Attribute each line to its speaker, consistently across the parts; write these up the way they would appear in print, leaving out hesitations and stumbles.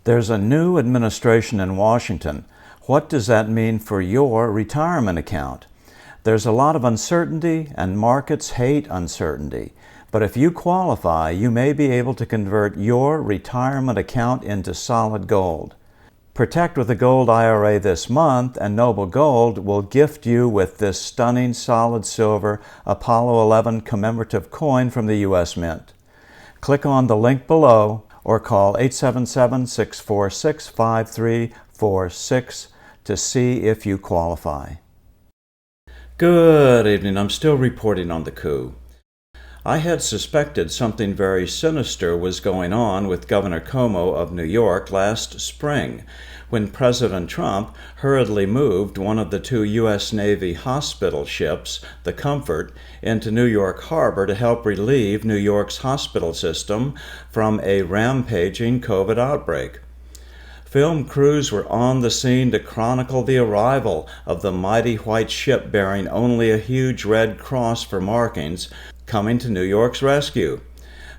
Speaker 1: There's a new administration in Washington. What does that mean for your retirement account? There's a lot of uncertainty, and markets hate uncertainty. But if you qualify, you may be able to convert your retirement account into solid gold. Protect with a gold IRA this month, and Noble Gold will gift you with this stunning solid silver Apollo 11 commemorative coin from the U.S. Mint. Click on the link below or call 877-646-5346 to see if you qualify. Good evening. I'm still reporting on the coup. I had suspected something very sinister was going on with Governor Cuomo of New York last spring, when President Trump hurriedly moved one of the two U.S. Navy hospital ships, the Comfort, into New York Harbor to help relieve New York's hospital system from a rampaging COVID outbreak. Film crews were on the scene to chronicle the arrival of the mighty white ship bearing only a huge red cross for markings, coming to New York's rescue.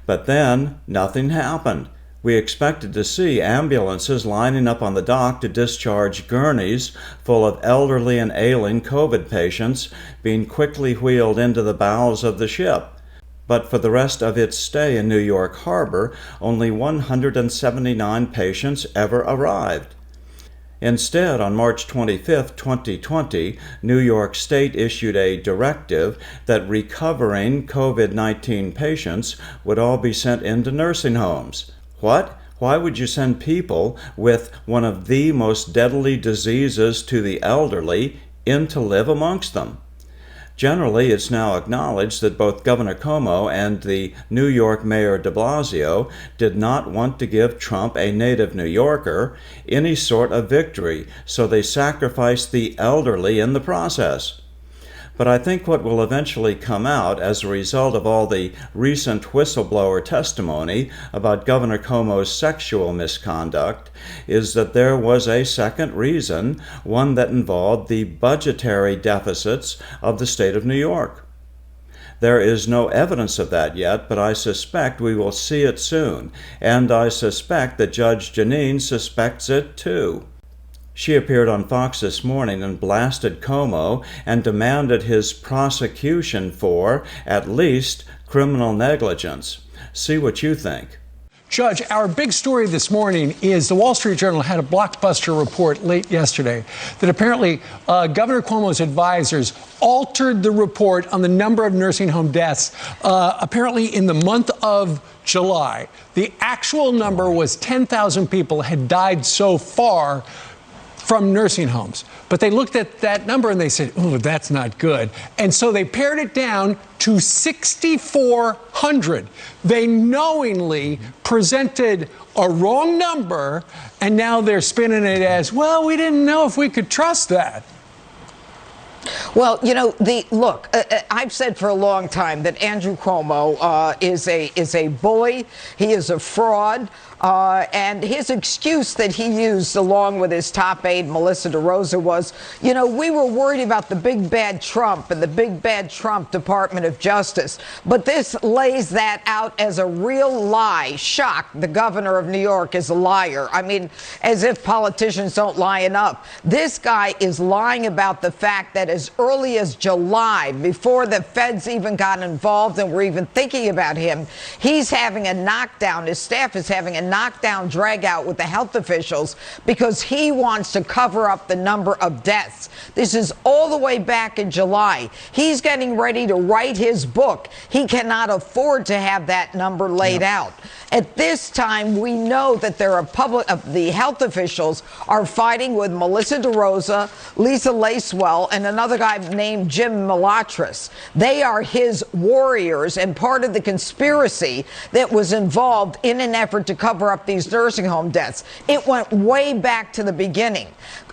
Speaker 1: But then, nothing happened. We expected to see ambulances lining up on the dock to discharge gurneys full of elderly and ailing COVID patients being quickly wheeled into the bowels of the ship. But for the rest of its stay in New York Harbor, only 179 patients ever arrived. Instead, on March 25, 2020, New York State issued a directive that recovering COVID-19 patients would all be sent into nursing homes. What? Why would you send people with one of the most deadly diseases to the elderly in to live amongst them? Generally, it's now acknowledged that both Governor Cuomo and the New York Mayor de Blasio did not want to give Trump, a native New Yorker, any sort of victory, so they sacrificed the elderly in the process. But I think what will eventually come out as a result of all the recent whistleblower testimony about Governor Cuomo's sexual misconduct is that there was a second reason, one that involved the budgetary deficits of the state of New York. There is no evidence of that yet, but I suspect we will see it soon, and I suspect that Judge Jeanine suspects it too. She appeared on Fox this morning and blasted Cuomo and demanded his prosecution for, at least, criminal negligence. See what you think.
Speaker 2: Judge, our big story this morning is the Wall Street Journal had a blockbuster report late yesterday that apparently Governor Cuomo's advisors altered the report on the number of nursing home deaths apparently in the month of July. The actual number was 10,000 people had died so far from nursing homes. But they looked at that number and they said, oh, that's not good. And so they pared it down to 6,400. They knowingly presented a wrong number, and now they're spinning it as, well, we didn't know if we could trust that.
Speaker 3: Well, you know, I've said for a long time that Andrew Cuomo is a bully. He is a fraud. And his excuse that he used along with his top aide, Melissa DeRosa, was, you know, we were worried about the big bad Trump and the big bad Trump Department of Justice. But this lays that out as a real lie. Shock, the governor of New York is a liar. I mean, as if politicians don't lie enough. This guy is lying about the fact that as early as July, before the feds even got involved and were even thinking about him, he's having a knockdown. His staff is having a knockdown, drag out with the health officials because he wants to cover up the number of deaths. This is all the way back in July. He's getting ready to write his book. He cannot afford to have that number laid out. At this time, we know that there are the health officials are fighting with Melissa DeRosa, Lisa Lacewell, and another guy named Jim Malatras. They are his warriors and part of the conspiracy that was involved in an effort to cover up these nursing home deaths. It went way back to the beginning.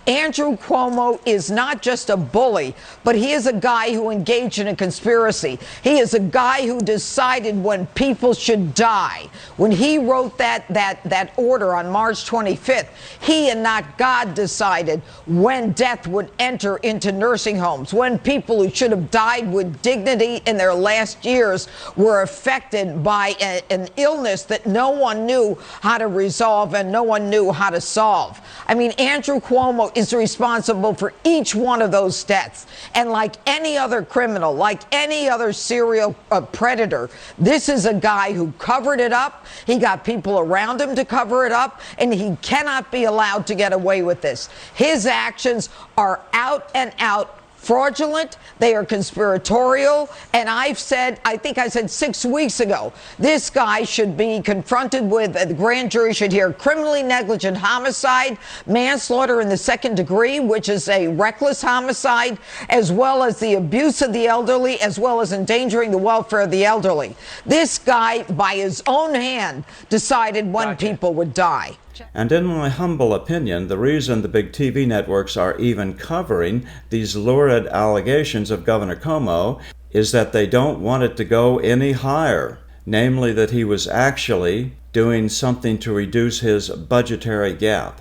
Speaker 3: Andrew Cuomo is not just a bully, but he is a guy who engaged in a conspiracy. He is a guy who decided when people should die. When When he wrote that order on March 25th, he and not God decided when death would enter into nursing homes, when people who should have died with dignity in their last years were affected by an illness that no one knew how to resolve and no one knew how to solve. I mean, Andrew Cuomo is responsible for each one of those deaths. And like any other criminal, like any other serial predator, this is a guy who covered it up. He got people around him to cover it up, and he cannot be allowed to get away with this. His actions are out and out fraudulent, they are conspiratorial, and I think I said 6 weeks ago, this guy should be confronted with, the grand jury should hear criminally negligent homicide, manslaughter in the second degree, which is a reckless homicide, as well as the abuse of the elderly, as well as endangering the welfare of the elderly. This guy, by his own hand, decided when people would die.
Speaker 1: And in my humble opinion, the reason the big TV networks are even covering these lurid allegations of Governor Cuomo is that they don't want it to go any higher, namely that he was actually doing something to reduce his budgetary gap.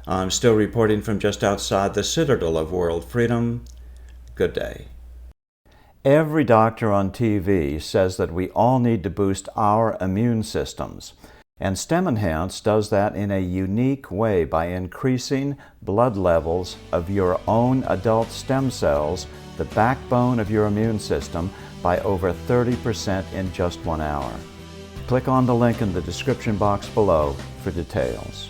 Speaker 1: I'm still reporting from just outside the citadel of world freedom. Good day. Every doctor on TV says that we all need to boost our immune systems. And STEM Enhance does that in a unique way by increasing blood levels of your own adult stem cells, the backbone of your immune system, by over 30% in just 1 hour. Click on the link in the description box below for details.